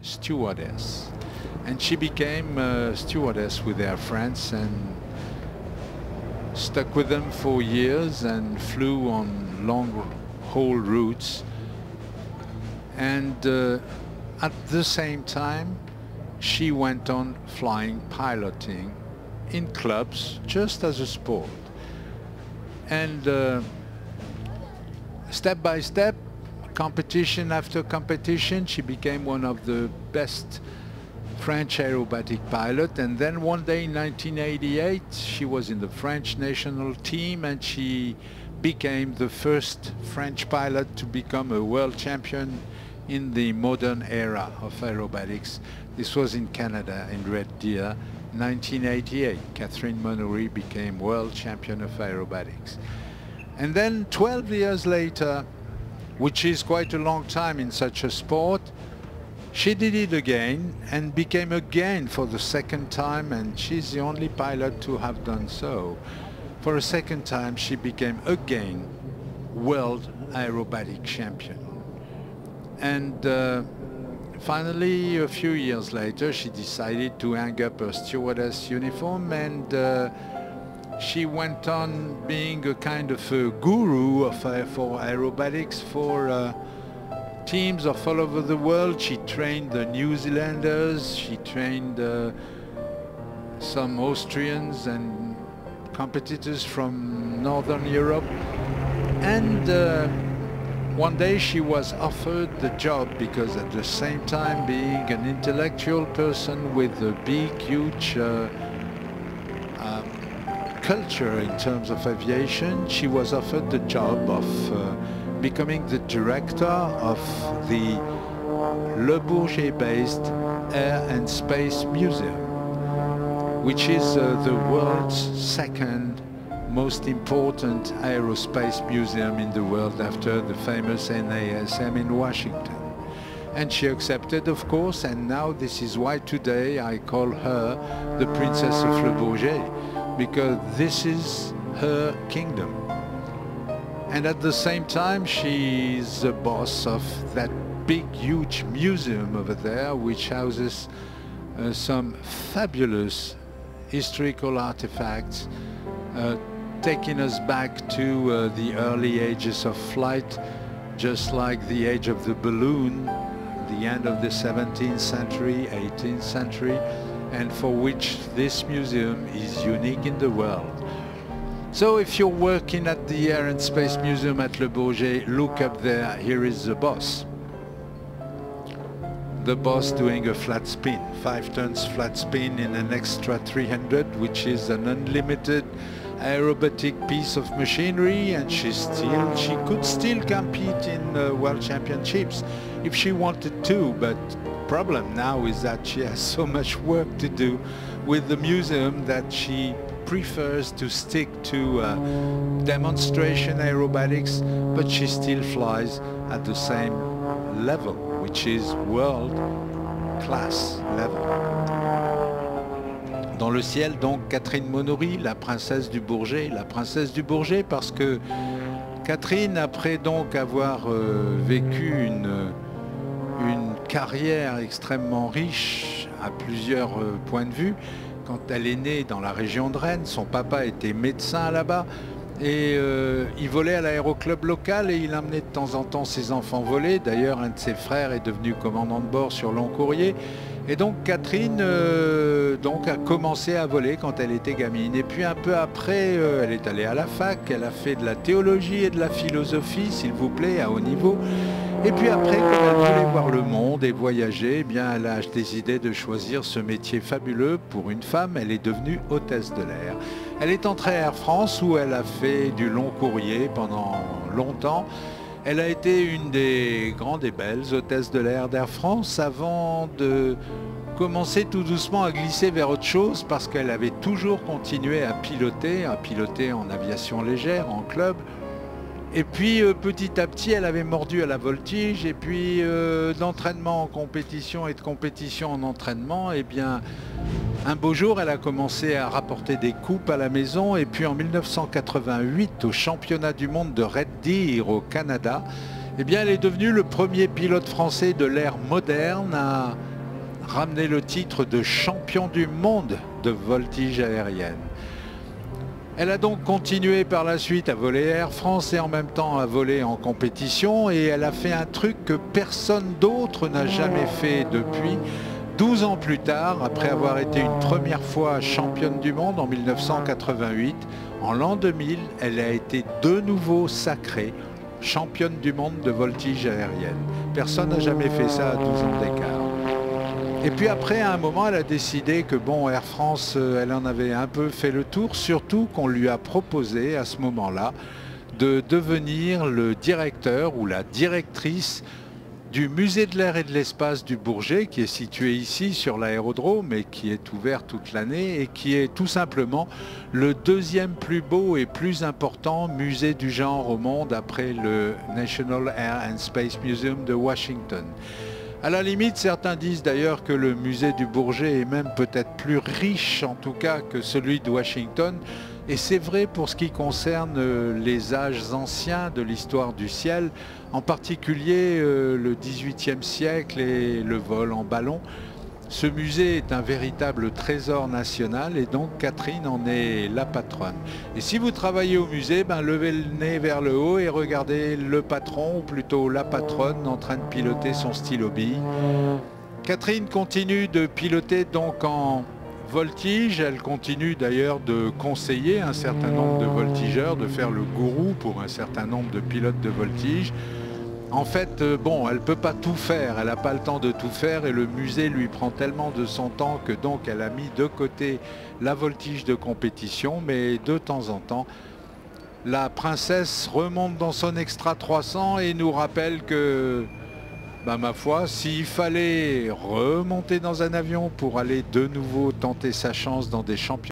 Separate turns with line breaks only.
stewardess, and she became a stewardess with Air France and stuck with them for years and flew on long haul routes. And at the same time she went on flying, piloting in clubs just as a sport. And step by step, competition after competition, she became one of the best French aerobatic pilot. And then one day in 1988 she was in the French national team and she became the first French pilot to become a world champion in the modern era of aerobatics. This was in Canada, in Red Deer, 1988. Catherine Monory became world champion of aerobatics. And then 12 years later, which is quite a long time in such a sport, she did it again and became again for the second time, and she's the only pilot to have done so. For a second time she became again world aerobatic champion. And finally, a few years later, she decided to hang up her stewardess uniform, and she went on being a kind of a guru of, for aerobatics for teams of all over the world. She trained the New Zealanders, she trained some Austrians and competitors from Northern Europe. And one day she was offered the job, because at the same time being an intellectual person with a big, huge culture in terms of aviation, she was offered the job of becoming the director of the Le Bourget-based Air and Space Museum, which is the world's second most important aerospace museum in the world after the famous NASM in Washington. And she accepted, of course, and now this is why today I call her the Princess of Le Bourget, because this is her kingdom. And at the same time she's the boss of that big, huge museum over there, which houses some fabulous historical artifacts taking us back to the early ages of flight, just like the age of the balloon, the end of the 17th century, 18th century, and for which this museum is unique in the world. So if you're working at the Air and Space Museum at Le Bourget, look up there, here is the boss. The boss doing a flat spin, 5 tons flat spin in an extra 300, which is an unlimited aerobatic piece of machinery, and she could still compete in world championships if she wanted to, but problem now is that she has so much work to do with the museum that she prefers to stick to demonstration aerobatics, but she still flies at the same level, which is world class level. Dans le ciel, donc, Catherine Monory, la princesse du Bourget. La princesse du Bourget parce que Catherine, après donc avoir vécu une carrière extrêmement riche à plusieurs points de vue, quand elle est née dans la région de Rennes, son papa était médecin là-bas, et il volait à l'aéroclub local et il emmenait de temps en temps ses enfants voler. D'ailleurs, un de ses frères est devenu commandant de bord sur long courrier. Et donc Catherine donc a commencé à voler quand elle était gamine. Et puis un peu après, elle est allée à la fac, elle a fait de la théologie et de la philosophie, s'il vous plaît, à haut niveau. Et puis après, comme elle voulait voir le monde et voyager, eh bien, elle a décidé de choisir ce métier fabuleux pour une femme. Elle est devenue hôtesse de l'air. Elle est entrée à Air France où elle a fait du long courrier pendant longtemps. Elle a été une des grandes et belles hôtesses de l'air d'Air France avant de commencer tout doucement à glisser vers autre chose, parce qu'elle avait toujours continué à piloter en aviation légère, en club. Et puis petit à petit, elle avait mordu à la voltige, et puis d'entraînement en compétition et de compétition en entraînement, et bien un beau jour, elle a commencé à rapporter des coupes à la maison, et puis en 1988, au championnat du monde de Red Deer au Canada, Eh bien, elle est devenue le premier pilote français de l'ère moderne à ramener le titre de champion du monde de voltige aérienne. Elle a donc continué par la suite à voler Air France et en même temps à voler en compétition, et elle a fait un truc que personne d'autre n'a jamais fait depuis. 12 ans plus tard, après avoir été une première fois championne du monde en 1988, en l'an 2000, elle a été de nouveau sacrée championne du monde de voltige aérienne. Personne n'a jamais fait ça à 12 ans d'écart. Et puis après, à un moment, elle a décidé que bon, Air France, elle en avait un peu fait le tour, surtout qu'on lui a proposé à ce moment-là de devenir le directeur ou la directrice du musée de l'air et de l'espace du Bourget, qui est situé ici sur l'aérodrome et qui est ouvert toute l'année et qui est tout simplement le deuxième plus beau et plus important musée du genre au monde après le National Air and Space Museum de Washington. À la limite, certains disent d'ailleurs que le musée du Bourget est même peut-être plus riche en tout cas que celui de Washington. Et c'est vrai pour ce qui concerne les âges anciens de l'histoire du ciel, en particulier le XVIIIe siècle et le vol en ballon. Ce musée est un véritable trésor national et donc Catherine en est la patronne. Et si vous travaillez au musée, levez le nez vers le haut et regardez le patron, ou plutôt la patronne, en train de piloter son stylo bille. Catherine continue de piloter donc en voltige. Elle continue d'ailleurs de conseiller un certain nombre de voltigeurs, de faire le gourou pour un certain nombre de pilotes de voltige. En fait, bon, elle ne peut pas tout faire, elle n'a pas le temps de tout faire et le musée lui prend tellement de son temps que donc elle a mis de côté la voltige de compétition, mais de temps en temps, la princesse remonte dans son Extra 300 et nous rappelle que, ma foi, s'il fallait remonter dans un avion pour aller de nouveau tenter sa chance dans des championnats,